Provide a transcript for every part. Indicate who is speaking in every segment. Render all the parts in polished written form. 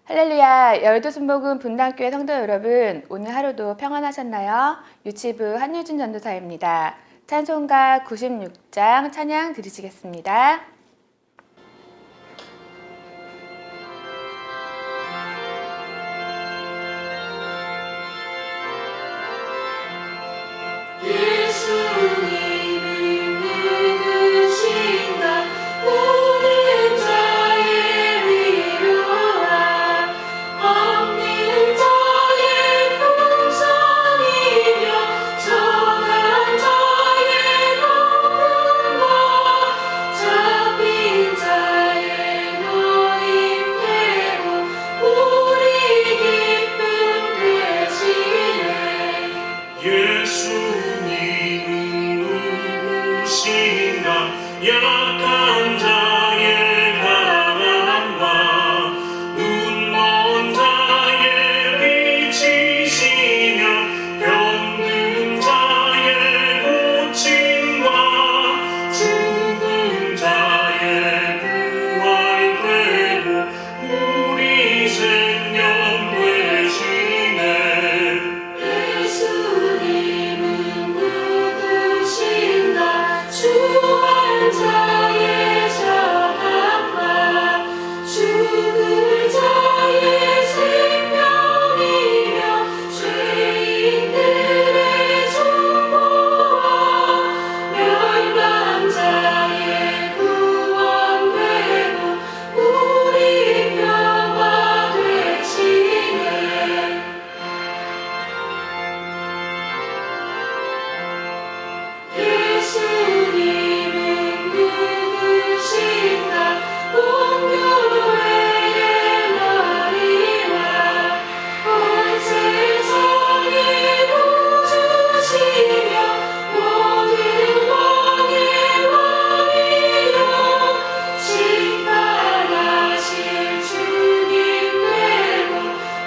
Speaker 1: 할렐루야, 열두순복음 분당교회 성도 여러분, 오늘 하루도 평안하셨나요? 유치부 한유진 전도사입니다. 찬송가 96장 찬양 드리시겠습니다.
Speaker 2: 약한 자의 강함과 눈먼 자의 빛이시며 병든 자의 고침과 죽은 자의 부활되고 우리 생명 되시네.
Speaker 3: 예수님은 누구신가? 주한 자의 사랑과 죽을 자의 생명이며 죄인들의 중보와 멸망 자의 구원되고 우리 평화 되시네. 예수님은 누구신가? 온 교회의 머리와 온 세상의 구주시며 모든 왕의 왕이요 심판하실 주님 되고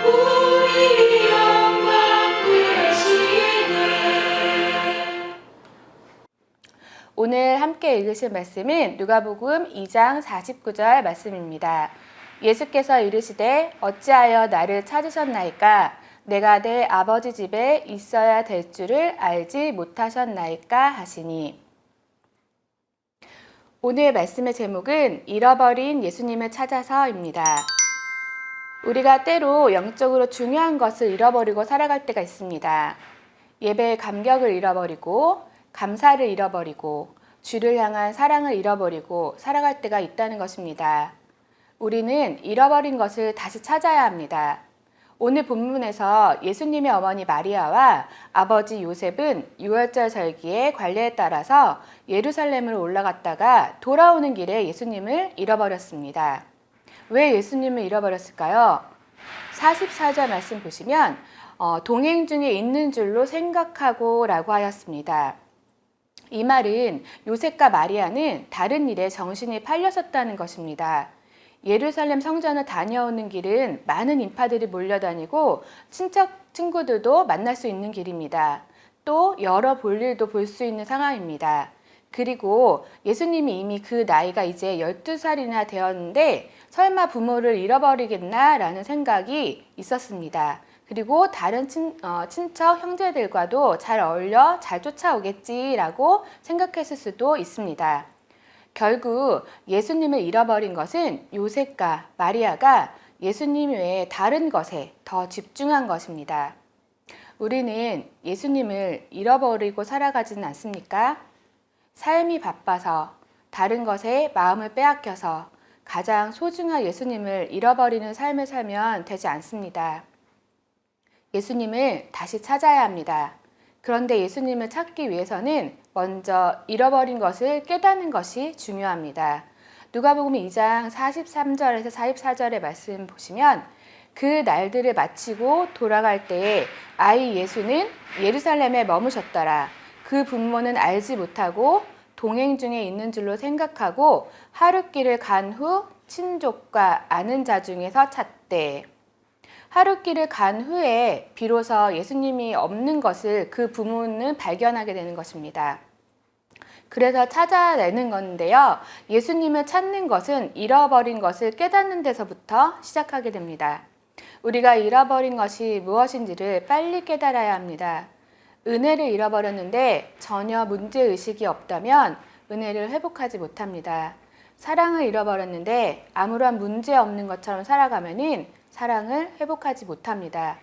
Speaker 3: 우리 영광 되시네.
Speaker 1: 오늘 함께 읽으실 말씀은 누가복음 2장 49절 말씀입니다. 예수께서 이르시되 어찌하여 나를 찾으셨나이까? 내가 내 아버지 집에 있어야 될 줄을 알지 못하셨나이까 하시니. 오늘 말씀의 제목은 잃어버린 예수님을 찾아서입니다. 우리가 때로 영적으로 중요한 것을 잃어버리고 살아갈 때가 있습니다. 예배의 감격을 잃어버리고 감사를 잃어버리고 주를 향한 사랑을 잃어버리고 살아갈 때가 있다는 것입니다. 우리는 잃어버린 것을 다시 찾아야 합니다. 오늘 본문에서 예수님의 어머니 마리아와 아버지 요셉은 유월절 절기의 관례에 따라서 예루살렘으로 올라갔다가 돌아오는 길에 예수님을 잃어버렸습니다. 왜 예수님을 잃어버렸을까요? 44절 말씀 보시면 동행 중에 있는 줄로 생각하고 라고 하였습니다. 이 말은 요셉과 마리아는 다른 일에 정신이 팔렸었다는 것입니다. 예루살렘 성전을 다녀오는 길은 많은 인파들이 몰려다니고 친척, 친구들도 만날 수 있는 길입니다. 또 여러 볼일도 볼 수 있는 상황입니다. 그리고 예수님이 이미 그 나이가 이제 12살이나 되었는데 설마 부모를 잃어버리겠나라는 생각이 있었습니다. 그리고 다른 친척 형제들과도 잘 어울려 잘 쫓아오겠지라고 생각했을 수도 있습니다. 결국 예수님을 잃어버린 것은 요셉과 마리아가 예수님 외에 다른 것에 더 집중한 것입니다. 우리는 예수님을 잃어버리고 살아가지는 않습니까? 삶이 바빠서 다른 것에 마음을 빼앗겨서 가장 소중한 예수님을 잃어버리는 삶을 살면 되지 않습니다. 예수님을 다시 찾아야 합니다. 그런데 예수님을 찾기 위해서는 먼저 잃어버린 것을 깨닫는 것이 중요합니다. 누가복음 2장 43절에서 44절의 말씀 보시면 그 날들을 마치고 돌아갈 때에 아이 예수는 예루살렘에 머무셨더라. 그 부모는 알지 못하고 동행 중에 있는 줄로 생각하고 하룻길을 간 후 친족과 아는 자 중에서 찾되. 하룻길을 간 후에 비로소 예수님이 없는 것을 그 부모는 발견하게 되는 것입니다. 그래서 찾아내는 건데요. 예수님을 찾는 것은 잃어버린 것을 깨닫는 데서부터 시작하게 됩니다. 우리가 잃어버린 것이 무엇인지를 빨리 깨달아야 합니다. 은혜를 잃어버렸는데 전혀 문제의식이 없다면 은혜를 회복하지 못합니다. 사랑을 잃어버렸는데 아무런 문제 없는 것처럼 살아가면은 사랑을 회복하지 못합니다.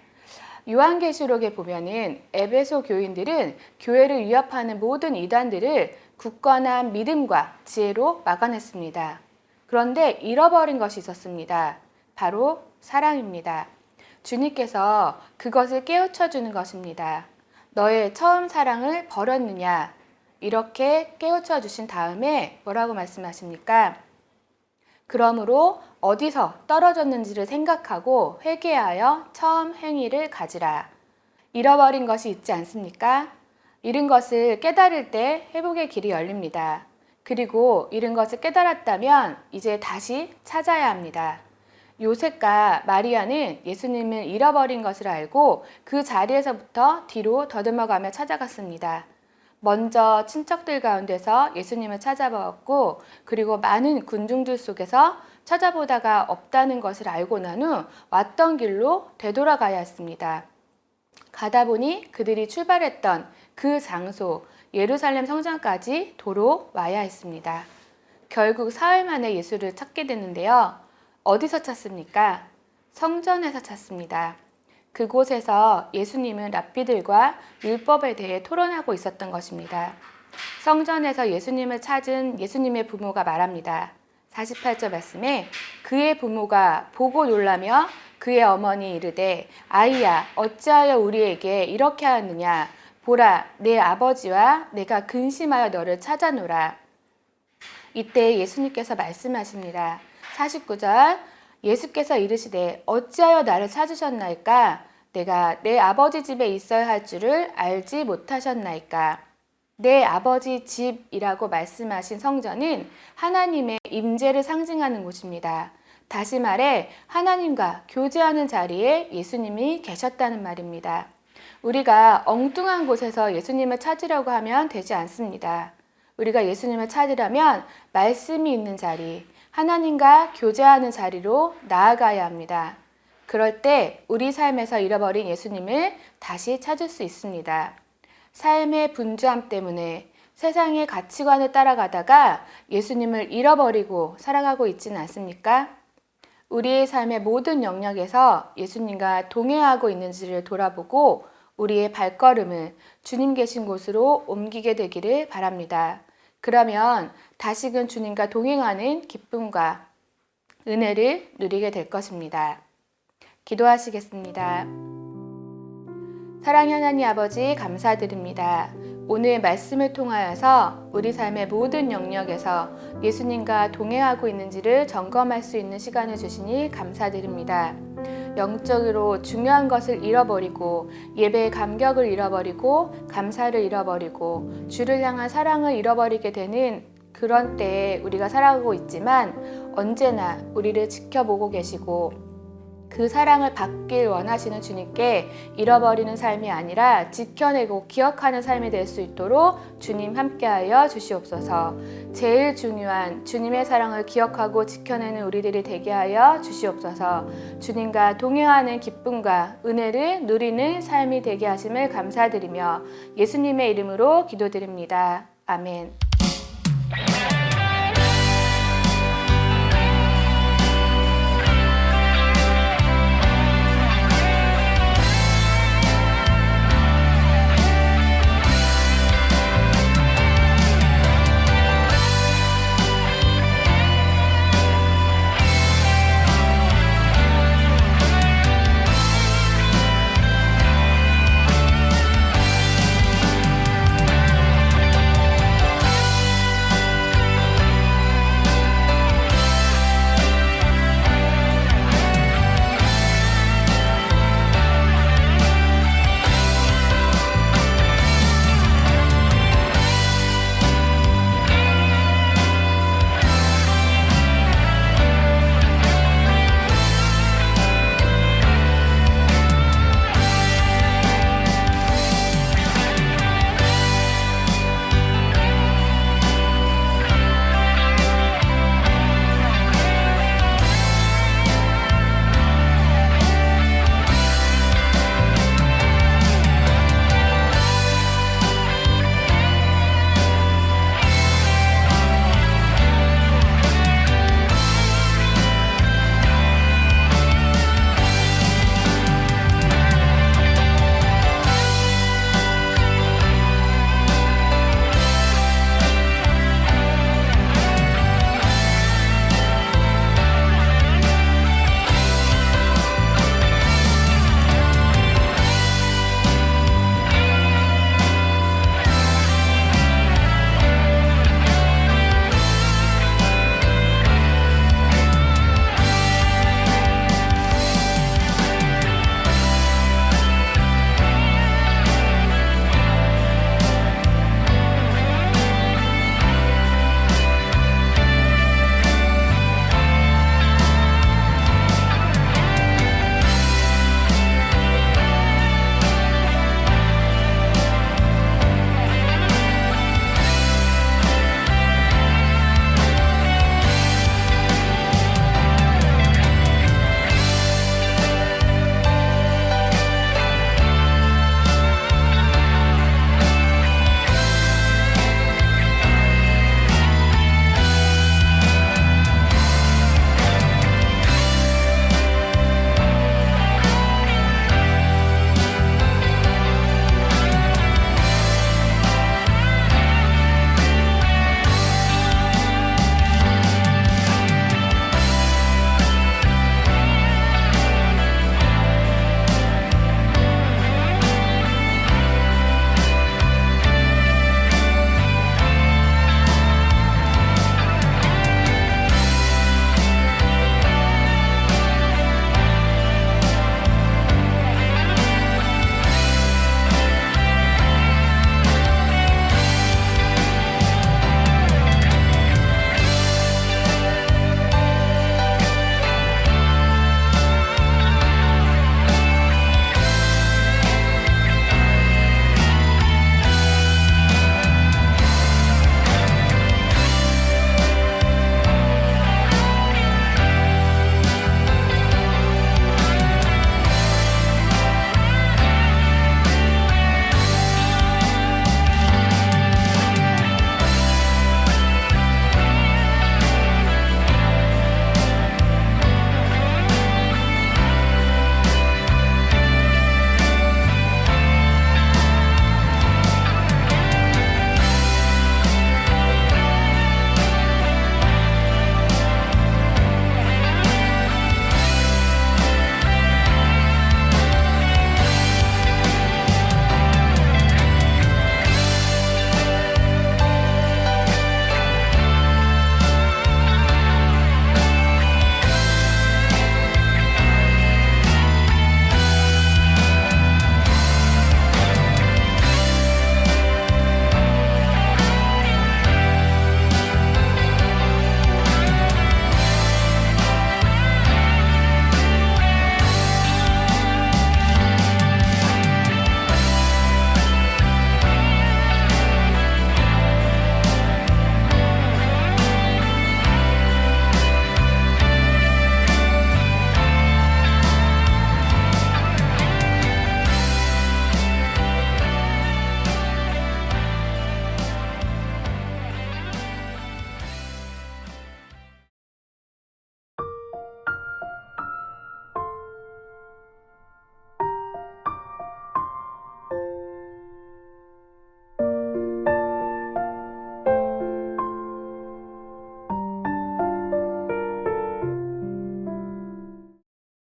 Speaker 1: 요한계시록에 보면은 에베소 교인들은 교회를 위협하는 모든 이단들을 굳건한 믿음과 지혜로 막아냈습니다. 그런데 잃어버린 것이 있었습니다. 바로 사랑입니다. 주님께서 그것을 깨우쳐 주는 것입니다. 너의 처음 사랑을 버렸느냐? 이렇게 깨우쳐 주신 다음에 뭐라고 말씀하십니까? 그러므로 어디서 떨어졌는지를 생각하고 회개하여 처음 행위를 가지라. 잃어버린 것이 있지 않습니까? 잃은 것을 깨달을 때 회복의 길이 열립니다. 그리고 잃은 것을 깨달았다면 이제 다시 찾아야 합니다. 요셉과 마리아는 예수님을 잃어버린 것을 알고 그 자리에서부터 뒤로 더듬어가며 찾아갔습니다. 먼저 친척들 가운데서 예수님을 찾아보았고, 그리고 많은 군중들 속에서 찾아보다가 없다는 것을 알고 난 후 왔던 길로 되돌아가야 했습니다. 가다 보니 그들이 출발했던 그 장소, 예루살렘 성전까지 도로 와야 했습니다. 결국 사흘 만에 예수를 찾게 됐는데요. 어디서 찾습니까? 성전에서 찾습니다. 그곳에서 예수님은 랍비들과 율법에 대해 토론하고 있었던 것입니다. 성전에서 예수님을 찾은 예수님의 부모가 말합니다. 48절 말씀에 그의 부모가 보고 놀라며 그의 어머니 이르되 아이야 어찌하여 우리에게 이렇게 하느냐 보라 내 아버지와 내가 근심하여 너를 찾아노라. 이때 예수님께서 말씀하십니다. 49절 예수께서 이르시되 어찌하여 나를 찾으셨나이까? 내가 내 아버지 집에 있어야 할 줄을 알지 못하셨나이까? 내 아버지 집이라고 말씀하신 성전은 하나님의 임재를 상징하는 곳입니다. 다시 말해 하나님과 교제하는 자리에 예수님이 계셨다는 말입니다. 우리가 엉뚱한 곳에서 예수님을 찾으려고 하면 되지 않습니다. 우리가 예수님을 찾으려면 말씀이 있는 자리, 하나님과 교제하는 자리로 나아가야 합니다. 그럴 때 우리 삶에서 잃어버린 예수님을 다시 찾을 수 있습니다. 삶의 분주함 때문에 세상의 가치관을 따라가다가 예수님을 잃어버리고 살아가고 있지는 않습니까? 우리의 삶의 모든 영역에서 예수님과 동행하고 있는지를 돌아보고 우리의 발걸음을 주님 계신 곳으로 옮기게 되기를 바랍니다. 그러면 다시금 주님과 동행하는 기쁨과 은혜를 누리게 될 것입니다. 기도하시겠습니다. 사랑의 하나님 아버지 감사드립니다. 오늘 말씀을 통하여서 우리 삶의 모든 영역에서 예수님과 동행하고 있는지를 점검할 수 있는 시간을 주시니 감사드립니다. 영적으로 중요한 것을 잃어버리고 예배의 감격을 잃어버리고 감사를 잃어버리고 주를 향한 사랑을 잃어버리게 되는 그런 때에 우리가 살아가고 있지만 언제나 우리를 지켜보고 계시고 그 사랑을 받길 원하시는 주님께 잃어버리는 삶이 아니라 지켜내고 기억하는 삶이 될 수 있도록 주님 함께하여 주시옵소서. 제일 중요한 주님의 사랑을 기억하고 지켜내는 우리들이 되게 하여 주시옵소서. 주님과 동행하는 기쁨과 은혜를 누리는 삶이 되게 하심을 감사드리며 예수님의 이름으로 기도드립니다. 아멘.